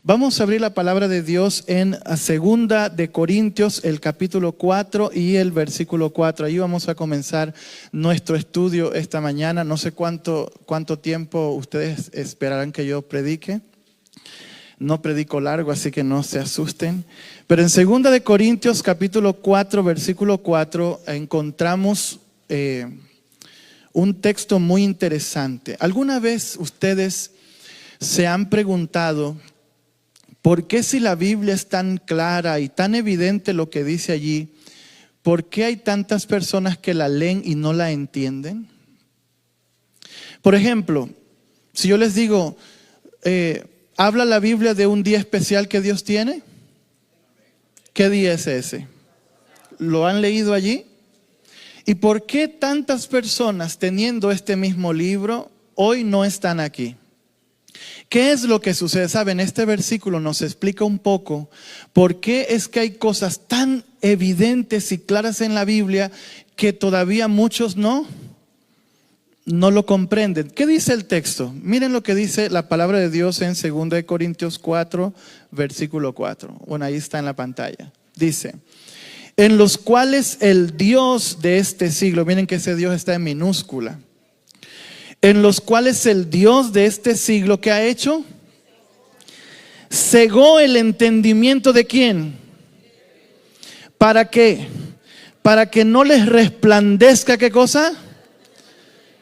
Vamos a abrir la palabra de Dios en Segunda de Corintios, el capítulo 4 y el versículo 4. Ahí vamos a comenzar nuestro estudio esta mañana. No sé cuánto tiempo ustedes esperarán que yo predique. No predico largo, así que no se asusten. Pero en Segunda de Corintios, capítulo 4, versículo 4, encontramos un texto muy interesante. ¿Alguna vez ustedes se han preguntado por qué, si la Biblia es tan clara y tan evidente lo que dice allí, por qué hay tantas personas que la leen y no la entienden? Por ejemplo, si yo les digo, ¿habla la Biblia de un día especial que Dios tiene? ¿Qué día es ese? ¿Lo han leído allí? ¿Y por qué tantas personas teniendo este mismo libro hoy no están aquí? ¿Qué es lo que sucede? Saben, este versículo nos explica un poco por qué es que hay cosas tan evidentes y claras en la Biblia que todavía muchos no lo comprenden. ¿Qué dice el texto? Miren lo que dice la palabra de Dios en 2 Corintios 4, versículo 4. Bueno, ahí está en la pantalla. Dice: en los cuales el Dios de este siglo, miren que ese Dios está en minúscula, en los cuales el Dios de este siglo, ¿qué ha hecho? Cegó el entendimiento de ¿quién? ¿Para qué? Para que no les resplandezca, ¿qué cosa?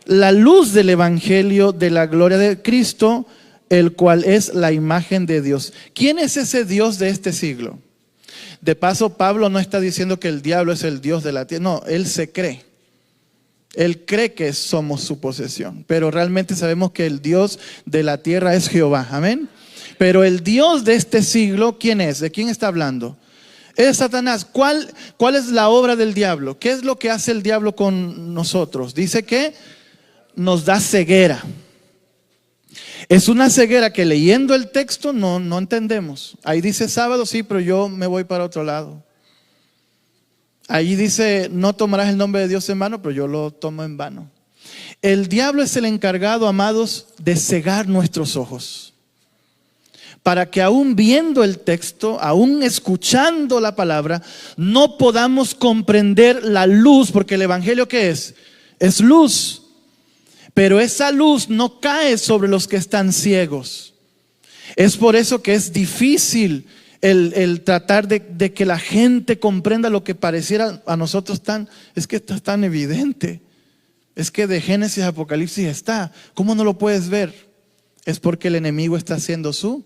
La luz del evangelio de la gloria de Cristo, el cual es la imagen de Dios. ¿Quién es ese Dios de este siglo? De paso, Pablo no está diciendo que el diablo es el Dios de la tierra. No, él se cree. Él cree que somos su posesión, pero realmente sabemos que el Dios de la tierra es Jehová. Amén. Pero el Dios de este siglo, ¿quién es? ¿De quién está hablando? Es Satanás. ¿Cuál es la obra del diablo? ¿Qué es lo que hace el diablo con nosotros? Dice que nos da ceguera. Es una ceguera que leyendo el texto no entendemos. Ahí dice sábado, sí, pero yo me voy para otro lado. Allí dice, no tomarás el nombre de Dios en vano, pero yo lo tomo en vano. El diablo es el encargado, amados, de cegar nuestros ojos, para que aún viendo el texto, aún escuchando la palabra, no podamos comprender la luz, porque el evangelio ¿qué es? Es luz. Pero esa luz no cae sobre los que están ciegos. Es por eso que es difícil el tratar de que la gente comprenda lo que pareciera a nosotros es que está tan evidente. Es que de Génesis a Apocalipsis está. ¿Cómo no lo puedes ver? Es porque el enemigo está haciendo su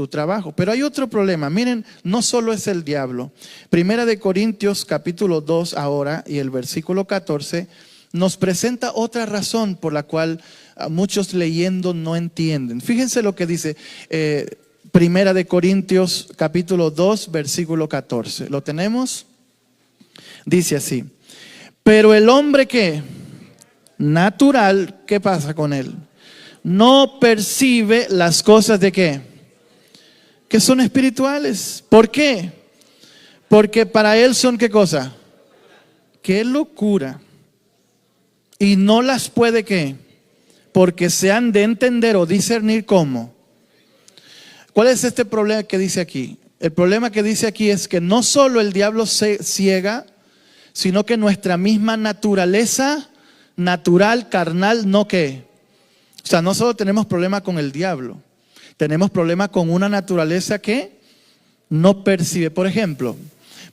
trabajo. Pero hay otro problema. Miren, no solo es el diablo. Primera de Corintios capítulo 2 ahora y el versículo 14 nos presenta otra razón por la cual muchos leyendo no entienden. Fíjense lo que dice Primera de Corintios capítulo 2 versículo 14. ¿Lo tenemos? Dice así: pero el hombre que natural, ¿qué pasa con él? No percibe las cosas de ¿qué? Que son espirituales. ¿Por qué? Porque para él son ¿qué cosa? ¡Qué locura! Y no las puede ¿qué? Porque se han de entender o discernir ¿cómo? ¿Cuál es este problema que dice aquí? El problema que dice aquí es que no solo el diablo se ciega, sino que nuestra misma naturaleza natural, carnal, ¿no qué? O sea, no solo tenemos problema con el diablo, tenemos problema con una naturaleza que no percibe. Por ejemplo,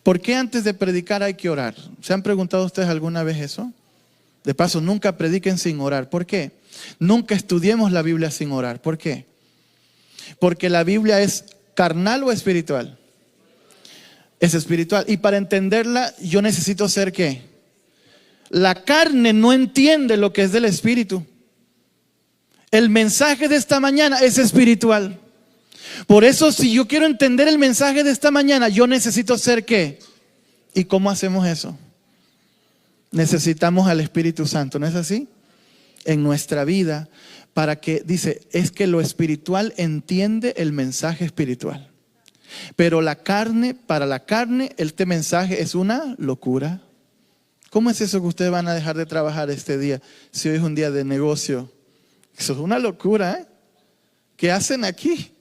¿por qué antes de predicar hay que orar? ¿Se han preguntado ustedes alguna vez eso? De paso, nunca prediquen sin orar. ¿Por qué? Nunca estudiemos la Biblia sin orar. ¿Por qué? Porque la Biblia es carnal o espiritual. Es espiritual. Y para entenderla, yo necesito ser ¿qué? La carne no entiende lo que es del espíritu. El mensaje de esta mañana es espiritual. Por eso, si yo quiero entender el mensaje de esta mañana, yo necesito ser ¿qué? ¿Y cómo hacemos eso? Necesitamos al Espíritu Santo, ¿no es así? En nuestra vida, para que, dice, es que lo espiritual entiende el mensaje espiritual. Pero la carne, para la carne, este mensaje es una locura. ¿Cómo es eso que ustedes van a dejar de trabajar este día si hoy es un día de negocio? Eso es una locura, ¿eh? ¿Qué hacen aquí?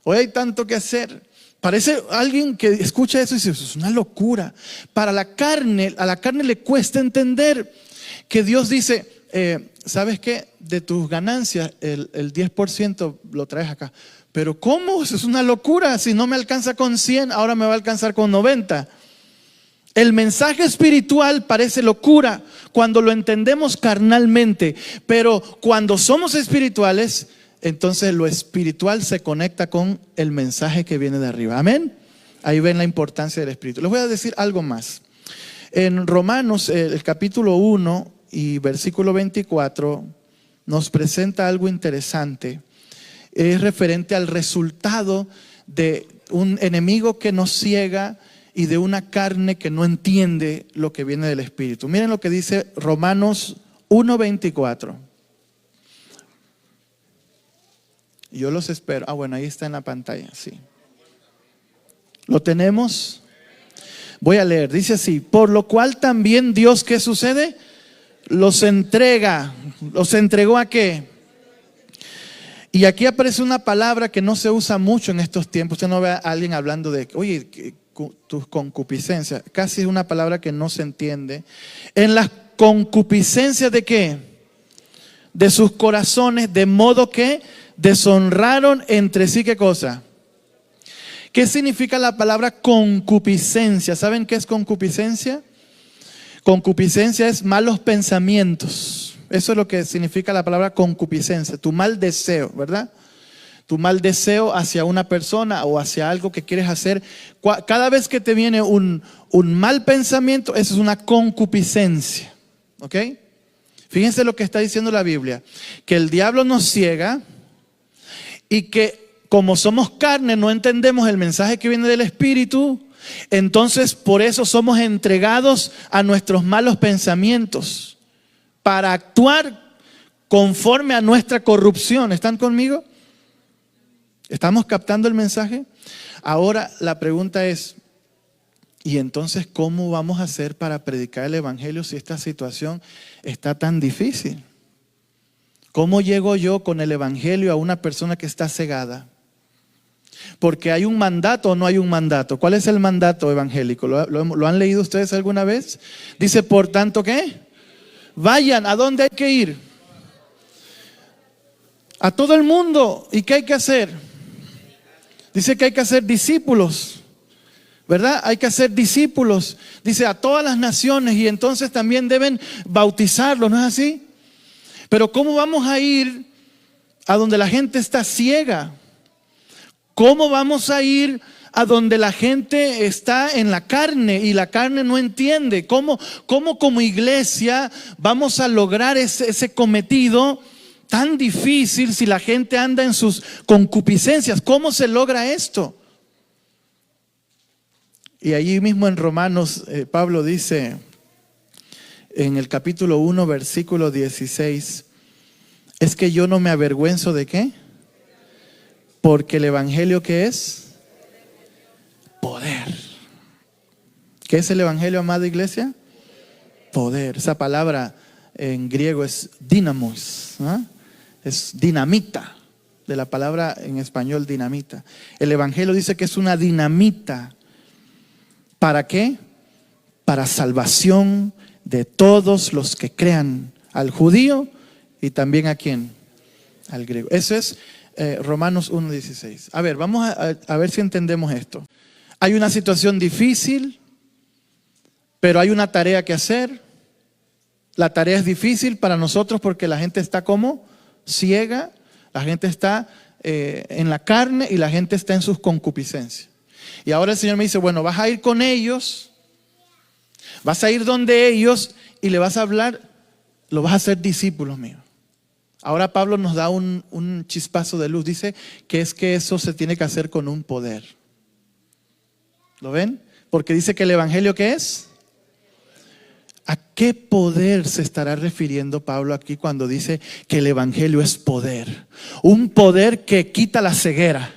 Hoy hay tanto que hacer. Parece alguien que escucha eso y dice, eso es una locura. Para la carne, a la carne le cuesta entender que Dios dice, ¿sabes qué? De tus ganancias, el 10% lo traes acá. Pero ¿cómo? Eso es una locura. Si no me alcanza con 100, ahora me va a alcanzar con 90. El mensaje espiritual parece locura cuando lo entendemos carnalmente, pero cuando somos espirituales, entonces lo espiritual se conecta con el mensaje que viene de arriba. Amén. Ahí ven la importancia del espíritu. Les voy a decir algo más. En Romanos, el capítulo 1 y versículo 24, nos presenta algo interesante. Es referente al resultado de un enemigo que nos ciega y de una carne que no entiende lo que viene del Espíritu. Miren lo que dice Romanos 1:24. Yo los espero. Bueno, ahí está en la pantalla, sí. ¿Lo tenemos? Voy a leer. Dice así: por lo cual también Dios, ¿qué sucede? Los entrega. ¿Los entregó a qué? Y aquí aparece una palabra que no se usa mucho en estos tiempos. Usted no ve a alguien hablando de, oye, tus concupiscencias. Casi es una palabra que no se entiende. En las concupiscencias ¿de qué? De sus corazones, de modo que deshonraron entre sí, ¿qué cosa? ¿Qué significa la palabra concupiscencia? ¿Saben qué es concupiscencia? Concupiscencia es malos pensamientos. Eso es lo que significa la palabra concupiscencia, tu mal deseo, ¿verdad? Tu mal deseo hacia una persona o hacia algo que quieres hacer. Cada vez que te viene un mal pensamiento, eso es una concupiscencia, ¿ok? Fíjense lo que está diciendo la Biblia, que el diablo nos ciega y que como somos carne no entendemos el mensaje que viene del Espíritu, entonces por eso somos entregados a nuestros malos pensamientos, para actuar conforme a nuestra corrupción. ¿Están conmigo? ¿Estamos captando el mensaje? Ahora la pregunta es, ¿y entonces cómo vamos a hacer para predicar el evangelio si esta situación está tan difícil? ¿Cómo llego yo con el evangelio a una persona que está cegada? Porque hay un mandato o no hay un mandato. ¿Cuál es el mandato evangélico? ¿Lo han leído ustedes alguna vez? Dice, por tanto, ¿qué? Vayan, ¿a dónde hay que ir? A todo el mundo. ¿Y qué hay que hacer? Dice que hay que hacer discípulos, ¿verdad? Hay que hacer discípulos. Dice a todas las naciones y entonces también deben bautizarlos, ¿no es así? Pero ¿cómo vamos a ir a donde la gente está ciega? ¿Cómo vamos a ir a donde la gente está en la carne y la carne no entiende? ¿Cómo como iglesia vamos a lograr ese cometido tan difícil si la gente anda en sus concupiscencias? ¿Cómo se logra esto? Y allí mismo en Romanos, Pablo dice en el capítulo 1, versículo 16, es que yo no me avergüenzo ¿de qué? Porque el evangelio ¿qué es? Poder. ¿Qué es el evangelio, amada iglesia? Poder. Esa palabra en griego es dinamos, ¿no? Es dinamita, de la palabra en español dinamita. El evangelio dice que es una dinamita. ¿Para qué? Para salvación de todos los que crean, al judío y también a quién, al griego. Eso es Romanos 1:16. A ver, vamos a ver si entendemos esto. Hay una situación difícil, pero hay una tarea que hacer. La tarea es difícil para nosotros porque la gente está como ciega, la gente está en la carne y la gente está en sus concupiscencias. Y ahora el Señor me dice, bueno, vas a ir con ellos, vas a ir donde ellos y le vas a hablar, lo vas a hacer discípulos míos. Ahora Pablo nos da un chispazo de luz, dice que es que eso se tiene que hacer con un poder. ¿Lo ven? Porque dice que el evangelio ¿qué es? ¿A qué poder se estará refiriendo Pablo aquí cuando dice que el evangelio es poder? Un poder que quita la ceguera.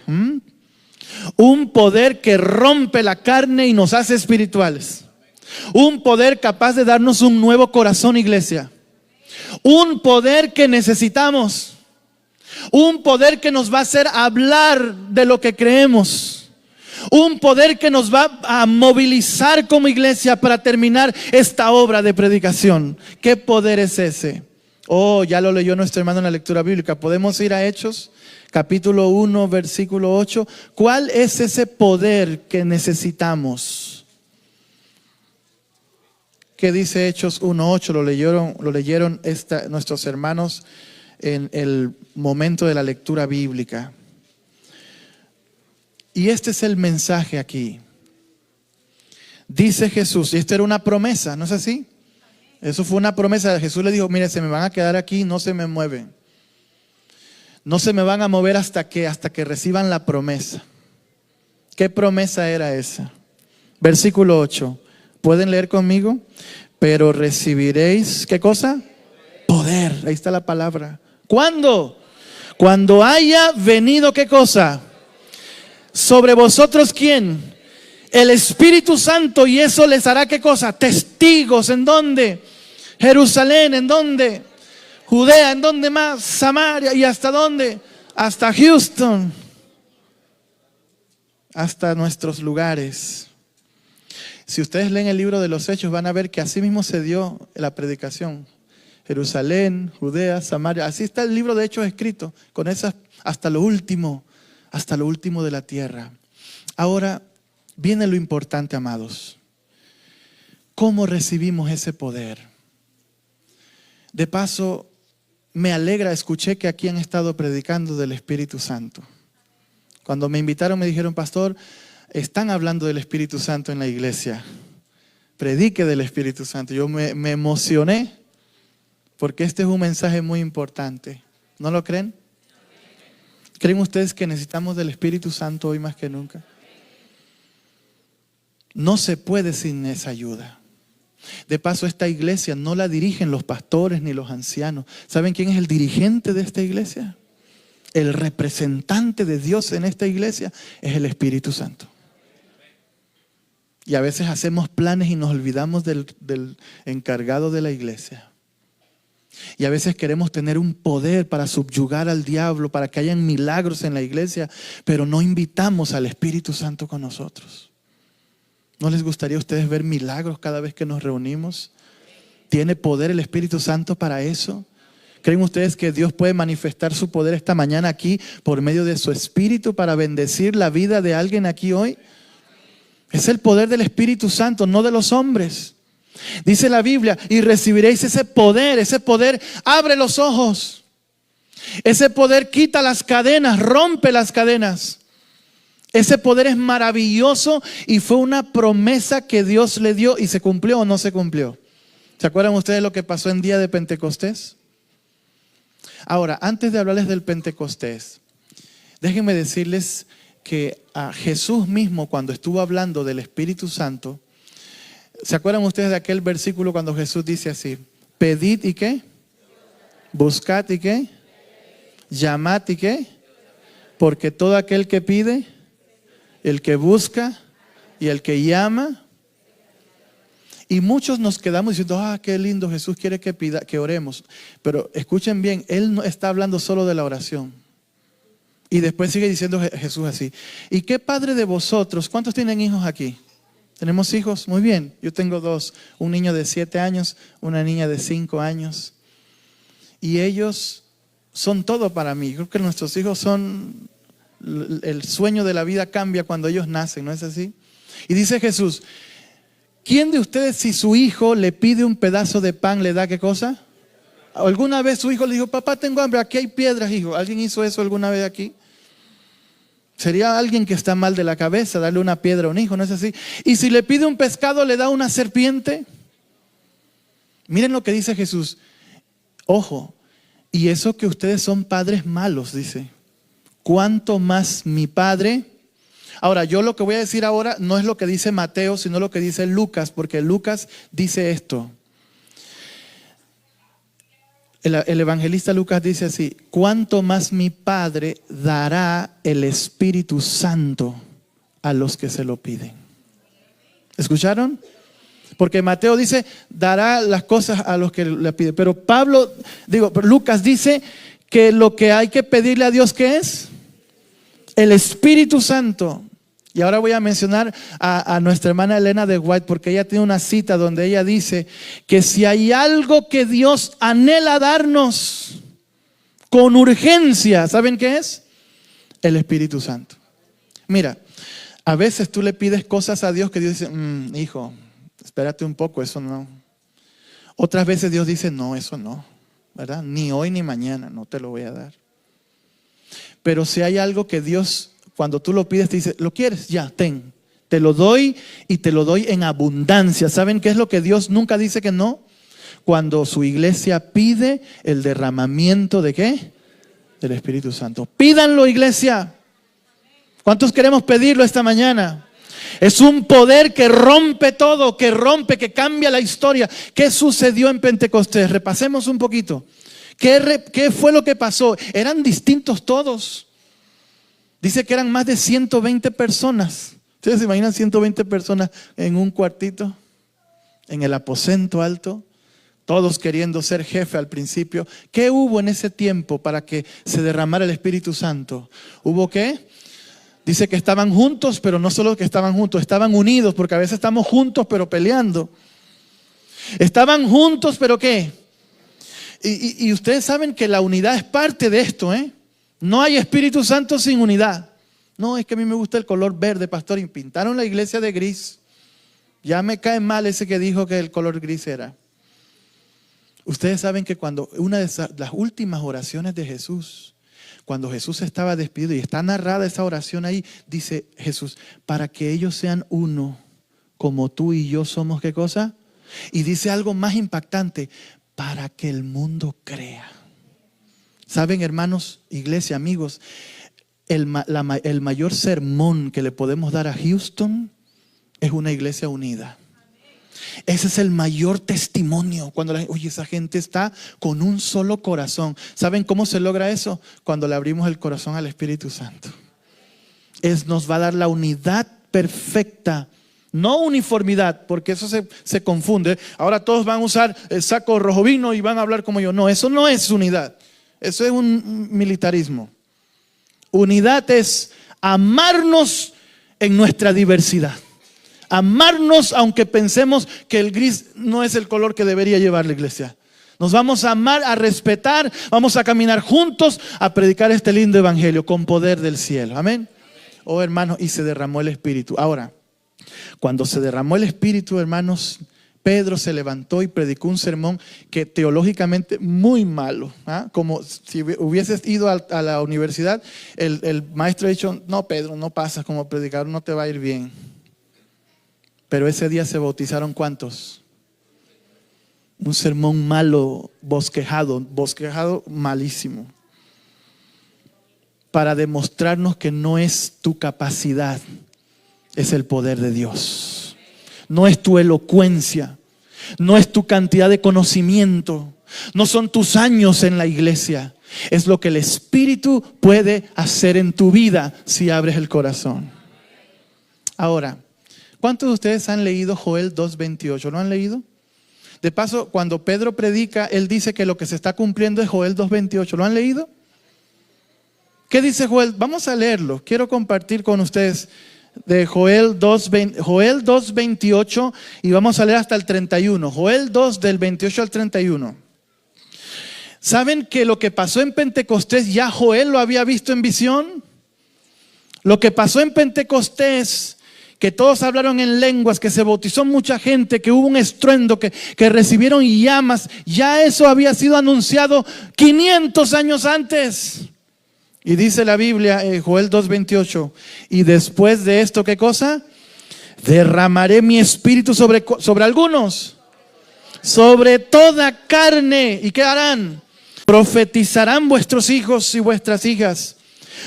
Un poder que rompe la carne y nos hace espirituales. Un poder capaz de darnos un nuevo corazón, iglesia. Un poder que necesitamos. Un poder que nos va a hacer hablar de lo que creemos. Un poder que nos va a movilizar como iglesia para terminar esta obra de predicación. ¿Qué poder es ese? Oh, ya lo leyó nuestro hermano en la lectura bíblica. Podemos ir a Hechos, capítulo 1, versículo 8. ¿Cuál es ese poder que necesitamos? ¿Qué dice Hechos 1:8? Lo leyeron nuestros hermanos en el momento de la lectura bíblica. Y este es el mensaje aquí. Dice Jesús, y esto era una promesa, ¿no es así? Eso fue una promesa. Jesús le dijo, mire, se me van a quedar aquí, no se me mueven. No se me van a mover hasta que reciban la promesa. ¿Qué promesa era esa? Versículo 8. ¿Pueden leer conmigo? Pero recibiréis, ¿qué cosa? Poder. Ahí está la palabra. ¿Cuándo? Cuando haya venido, ¿qué cosa? Sobre vosotros, ¿quién? El Espíritu Santo, y eso les hará, ¿qué cosa? Testigos. ¿En dónde? Jerusalén. ¿En dónde? Judea. ¿En dónde más? Samaria. ¿Y hasta dónde? Hasta Houston. Hasta nuestros lugares. Si ustedes leen el libro de los Hechos, van a ver que así mismo se dio la predicación. Jerusalén, Judea, Samaria. Así está el libro de Hechos escrito, con esas hasta lo último de la tierra. Ahora viene lo importante, amados. ¿Cómo recibimos ese poder? De paso, me alegra, escuché que aquí han estado predicando del Espíritu Santo. Cuando me invitaron me dijeron, pastor, están hablando del Espíritu Santo en la iglesia. Predique del Espíritu Santo. Yo me emocioné porque este es un mensaje muy importante. ¿No lo creen? ¿Creen ustedes que necesitamos del Espíritu Santo hoy más que nunca? No se puede sin esa ayuda. De paso, esta iglesia no la dirigen los pastores ni los ancianos. ¿Saben quién es el dirigente de esta iglesia? El representante de Dios en esta iglesia es el Espíritu Santo. Y a veces hacemos planes y nos olvidamos del encargado de la iglesia. Y a veces queremos tener un poder para subyugar al diablo, para que hayan milagros en la iglesia, pero no invitamos al Espíritu Santo con nosotros. ¿No les gustaría a ustedes ver milagros cada vez que nos reunimos? ¿Tiene poder el Espíritu Santo para eso? ¿Creen ustedes que Dios puede manifestar su poder esta mañana aquí por medio de su Espíritu para bendecir la vida de alguien aquí hoy? Es el poder del Espíritu Santo, no de los hombres. Dice la Biblia, y recibiréis ese poder abre los ojos. Ese poder quita las cadenas, rompe las cadenas. Ese poder es maravilloso y fue una promesa que Dios le dio y se cumplió o no se cumplió. ¿Se acuerdan ustedes lo que pasó en día de Pentecostés? Ahora, antes de hablarles del Pentecostés, déjenme decirles que a Jesús mismo, cuando estuvo hablando del Espíritu Santo, ¿se acuerdan ustedes de aquel versículo cuando Jesús dice así? Pedid y ¿qué? Buscad y ¿qué? Llamad y ¿qué? Porque todo aquel que pide, el que busca y el que llama. Y muchos nos quedamos diciendo, qué lindo, Jesús quiere que oremos. Pero escuchen bien, Él no está hablando solo de la oración. Y después sigue diciendo Jesús así. ¿Y qué padre de vosotros? ¿Cuántos tienen hijos aquí? ¿Tenemos hijos? Muy bien. Yo tengo 2. Un niño de 7 años, una niña de 5 años. Y ellos son todo para mí. Creo que nuestros hijos son... El sueño de la vida cambia cuando ellos nacen, ¿no es así? Y dice Jesús, ¿quién de ustedes si su hijo le pide un pedazo de pan le da qué cosa? ¿Alguna vez su hijo le dijo, papá tengo hambre, aquí hay piedras, hijo? ¿Alguien hizo eso alguna vez aquí? Sería alguien que está mal de la cabeza darle una piedra a un hijo, ¿no es así? Y si le pide un pescado, ¿le da una serpiente? Miren lo que dice Jesús. Ojo, y eso que ustedes son padres malos, dice. ¿Cuánto más mi Padre? Ahora, yo lo que voy a decir ahora no es lo que dice Mateo, sino lo que dice Lucas, porque Lucas dice esto. El evangelista Lucas dice así, ¿cuánto más mi Padre dará el Espíritu Santo a los que se lo piden? ¿Escucharon? Porque Mateo dice, dará las cosas a los que le piden. Pero Lucas dice que lo que hay que pedirle a Dios, ¿qué es? El Espíritu Santo. Y ahora voy a mencionar a nuestra hermana Elena de White, porque ella tiene una cita donde ella dice que si hay algo que Dios anhela darnos con urgencia, ¿saben qué es? El Espíritu Santo. Mira, a veces tú le pides cosas a Dios que Dios dice, hijo, espérate un poco, eso no. Otras veces Dios dice, no, eso no, ¿verdad? Ni hoy ni mañana, no te lo voy a dar. Pero si hay algo que Dios, cuando tú lo pides, te dice, ¿lo quieres? Ya, ten. Te lo doy y te lo doy en abundancia. ¿Saben qué es lo que Dios nunca dice que no? Cuando su iglesia pide el derramamiento ¿de qué? Del Espíritu Santo. Pídanlo, iglesia. ¿Cuántos queremos pedirlo esta mañana? Es un poder que rompe todo, que rompe, que cambia la historia. ¿Qué sucedió en Pentecostés? Repasemos un poquito. ¿Qué fue lo que pasó? Eran distintos todos. Dice que eran más de 120 personas. ¿Ustedes se imaginan 120 personas en un cuartito? En el aposento alto. Todos queriendo ser jefe al principio. ¿Qué hubo en ese tiempo para que se derramara el Espíritu Santo? ¿Hubo qué? Dice que estaban juntos, pero no solo que estaban juntos, estaban unidos, porque a veces estamos juntos pero peleando. Estaban juntos, pero ¿qué? Y ustedes saben que la unidad es parte de esto, ¿eh? No hay Espíritu Santo sin unidad. No, es que a mí me gusta el color verde, pastor, y pintaron la iglesia de gris. Ya me cae mal ese que dijo que el color gris era. Ustedes saben que cuando una de las últimas oraciones de Jesús, cuando Jesús estaba despedido, y está narrada esa oración ahí, dice Jesús, para que ellos sean uno, como tú y yo somos, ¿qué cosa? Y dice algo más impactante, para que el mundo crea. ¿Saben, hermanos, iglesia, amigos? El mayor sermón que le podemos dar a Houston es una iglesia unida. Ese es el mayor testimonio. Cuando esa gente está con un solo corazón. ¿Saben cómo se logra eso? Cuando le abrimos el corazón al Espíritu Santo. Nos va a dar la unidad perfecta. No uniformidad, porque eso se confunde. Ahora todos van a usar el saco rojo vino y van a hablar como yo. No, eso no es unidad. Eso es un militarismo. Unidad es amarnos en nuestra diversidad. Amarnos aunque pensemos que el gris no es el color que debería llevar la iglesia. Nos vamos a amar, a respetar, vamos a caminar juntos a predicar este lindo evangelio con poder del cielo. Amén. Oh, hermanos, y se derramó el Espíritu. Ahora, cuando se derramó el Espíritu, hermanos, Pedro se levantó y predicó un sermón que teológicamente muy malo. Como si hubieses ido a la universidad, el maestro ha dicho, no, Pedro, no pasas como predicador, no te va a ir bien. Pero ese día se bautizaron ¿cuántos? Un sermón malo, bosquejado malísimo. Para demostrarnos que no es tu capacidad, es el poder de Dios. No es tu elocuencia, no es tu cantidad de conocimiento, no son tus años en la iglesia. Es lo que el Espíritu puede hacer en tu vida si abres el corazón. Ahora, ¿cuántos de ustedes han leído Joel 2:28? ¿Lo han leído? De paso, cuando Pedro predica, él dice que lo que se está cumpliendo es Joel 2:28. ¿Lo han leído? ¿Qué dice Joel? Vamos a leerlo. Quiero compartir con ustedes de Joel 2:28 y vamos a leer hasta el 31. Joel 2 del 28 al 31. ¿Saben que lo que pasó en Pentecostés ya Joel lo había visto en visión? Lo que pasó en Pentecostés, que todos hablaron en lenguas, que se bautizó mucha gente, que hubo un estruendo, que recibieron llamas, ya eso había sido anunciado 500 años antes. Y dice la Biblia, Joel 2:28, y después de esto, ¿qué cosa? Derramaré mi espíritu sobre algunos, sobre toda carne. ¿Y qué harán? Profetizarán vuestros hijos y vuestras hijas.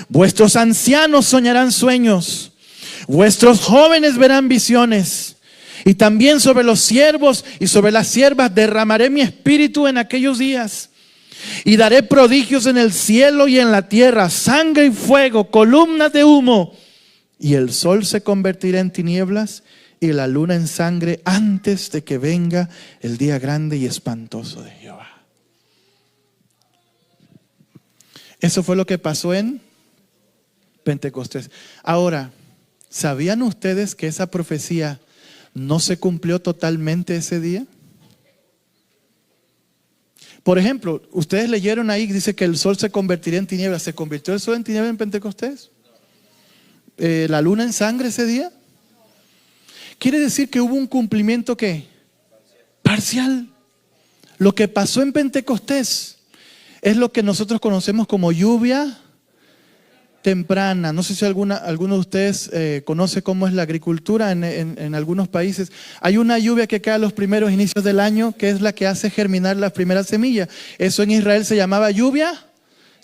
Vuestros ancianos soñarán sueños. Vuestros jóvenes verán visiones. Y también sobre los siervos y sobre las siervas derramaré mi espíritu en aquellos días. Y daré prodigios en el cielo y en la tierra, sangre y fuego, columnas de humo. Y el sol se convertirá en tinieblas y la luna en sangre antes de que venga el día grande y espantoso de Jehová. Eso fue lo que pasó en Pentecostés. Ahora, ¿sabían ustedes que esa profecía no se cumplió totalmente ese día? Por ejemplo, ustedes leyeron ahí, dice que el sol se convertiría en tinieblas. ¿Se convirtió el sol en tinieblas en Pentecostés? ¿La luna en sangre ese día? Quiere decir que hubo un cumplimiento, ¿qué? Parcial. Lo que pasó en Pentecostés es lo que nosotros conocemos como lluvia temprana. No sé si alguno de ustedes conoce cómo es la agricultura en algunos países. Hay una lluvia que cae a los primeros inicios del año, que es la que hace germinar las primeras semillas. Eso en Israel se llamaba lluvia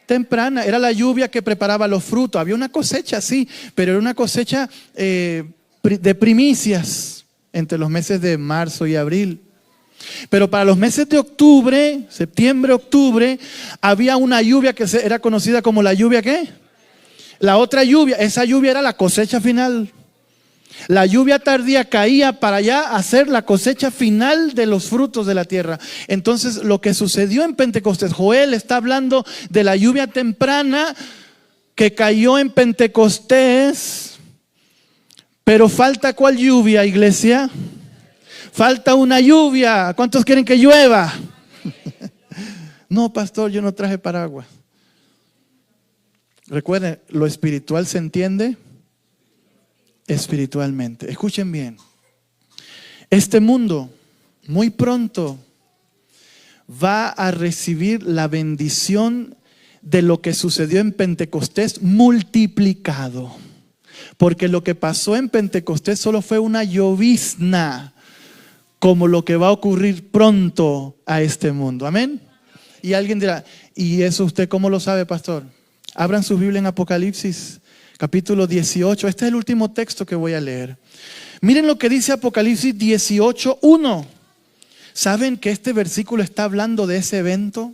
temprana. Era la lluvia que preparaba los frutos. Había una cosecha, sí, pero era una cosecha de primicias entre los meses de marzo y abril. Pero para los meses de octubre, septiembre, octubre, había una lluvia que era conocida como la lluvia ¿qué? La otra lluvia, esa lluvia era la cosecha final. La lluvia tardía caía para ya hacer la cosecha final de los frutos de la tierra. Entonces, lo que sucedió en Pentecostés, Joel está hablando de la lluvia temprana que cayó en Pentecostés. Pero falta ¿cuál lluvia, iglesia? Falta una lluvia. ¿Cuántos quieren que llueva? No, pastor, yo no traje paraguas. Recuerden, lo espiritual se entiende espiritualmente. Escuchen bien. Este mundo muy pronto va a recibir la bendición de lo que sucedió en Pentecostés multiplicado. Porque lo que pasó en Pentecostés solo fue una llovizna, como lo que va a ocurrir pronto a este mundo. Amén. Y alguien dirá, ¿y eso usted cómo lo sabe, pastor? Abran su Biblia en Apocalipsis, capítulo 18. Este es el último texto que voy a leer. Miren lo que dice Apocalipsis 18:1. ¿Saben que este versículo está hablando de ese evento?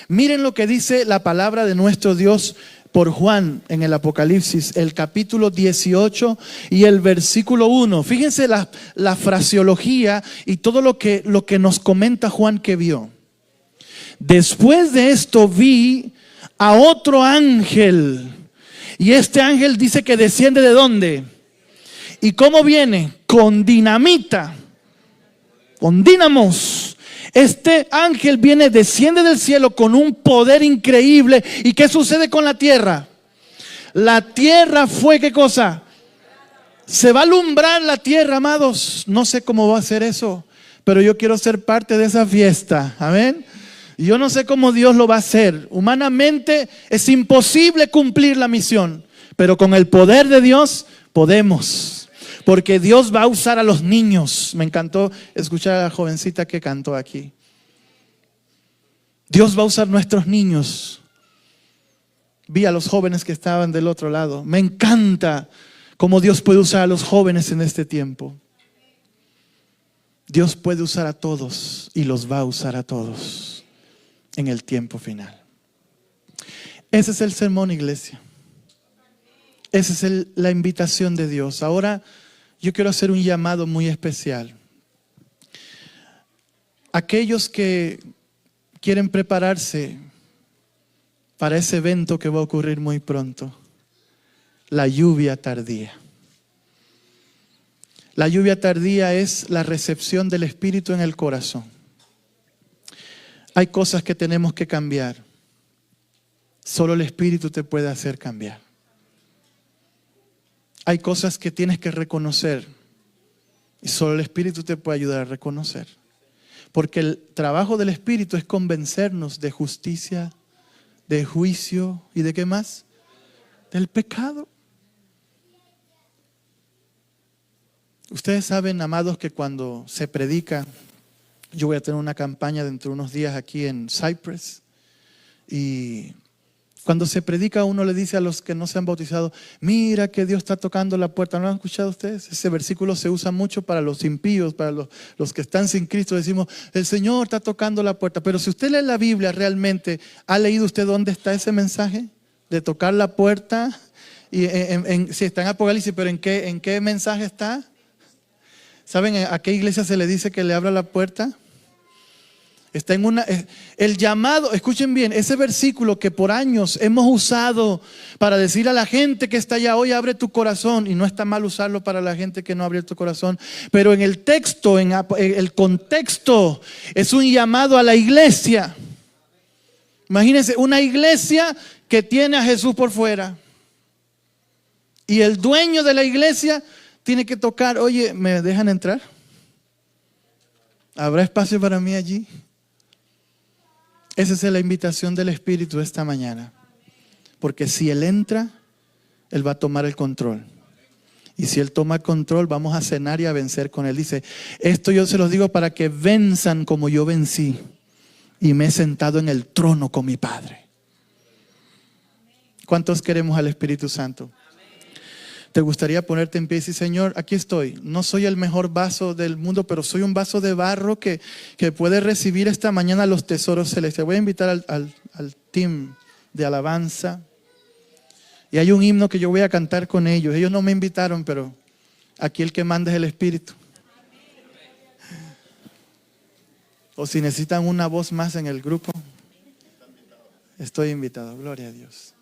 Miren lo que dice la palabra de nuestro Dios por Juan en el Apocalipsis, el capítulo 18 y el versículo 1. Fíjense la fraseología y todo lo que nos comenta Juan que vio. Después de esto vi a otro ángel. Y este ángel dice que desciende ¿de dónde? ¿Y cómo viene? Con dinamita, con dínamos. Este ángel desciende del cielo con un poder increíble. ¿Y qué sucede con la tierra? La tierra fue, ¿qué cosa? Se va a alumbrar la tierra, amados. No sé cómo va a ser eso, pero yo quiero ser parte de esa fiesta. Amén. Yo no sé cómo Dios lo va a hacer. Humanamente es imposible cumplir la misión, pero con el poder de Dios podemos. Porque Dios va a usar a los niños. Me encantó escuchar a la jovencita que cantó aquí. Dios va a usar nuestros niños. Vi a los jóvenes que estaban del otro lado. Me encanta cómo Dios puede usar a los jóvenes en este tiempo. Dios puede usar a todos y los va a usar a todos en el tiempo final. Ese es el sermón, iglesia. Esa es la invitación de Dios. Ahora yo quiero hacer un llamado muy especial. Aquellos que quieren prepararse para ese evento que va a ocurrir muy pronto. La lluvia tardía. La lluvia tardía es la recepción del Espíritu en el corazón. Hay cosas que tenemos que cambiar. Solo el Espíritu te puede hacer cambiar. Hay cosas que tienes que reconocer y solo el Espíritu te puede ayudar a reconocer. Porque el trabajo del Espíritu es convencernos de justicia, de juicio y de ¿qué más? Del pecado. Ustedes saben, amados, que cuando se predica, yo voy a tener una campaña dentro de unos días aquí en Cypress, y cuando se predica uno le dice a los que no se han bautizado, mira que Dios está tocando la puerta. ¿No lo han escuchado ustedes? Ese versículo se usa mucho para los impíos, para los que están sin Cristo. Decimos, el Señor está tocando la puerta. Pero si usted lee la Biblia realmente, ¿ha leído usted dónde está ese mensaje de tocar la puerta? Y si está en Apocalipsis, pero ¿en qué mensaje está? ¿Saben a qué iglesia se le dice que le abra la puerta? Está en el llamado, escuchen bien, ese versículo que por años hemos usado para decir a la gente que está allá, hoy abre tu corazón, y no está mal usarlo para la gente que no abre tu corazón, pero en el texto, en el contexto, es un llamado a la iglesia. Imagínense, una iglesia que tiene a Jesús por fuera, y el dueño de la iglesia tiene que tocar, oye, ¿me dejan entrar? ¿Habrá espacio para mí allí? Esa es la invitación del Espíritu esta mañana. Porque si Él entra, Él va a tomar el control. Y si Él toma el control, vamos a cenar y a vencer con Él. Dice, esto yo se los digo para que venzan como yo vencí. Y me he sentado en el trono con mi Padre. ¿Cuántos queremos al Espíritu Santo? ¿Te gustaría ponerte en pie y decir, Señor, aquí estoy? No soy el mejor vaso del mundo, pero soy un vaso de barro que puede recibir esta mañana los tesoros celestes. Voy a invitar al team de alabanza. Y hay un himno que yo voy a cantar con ellos. Ellos no me invitaron, pero aquí el que manda es el Espíritu. O si necesitan una voz más en el grupo, estoy invitado. Gloria a Dios.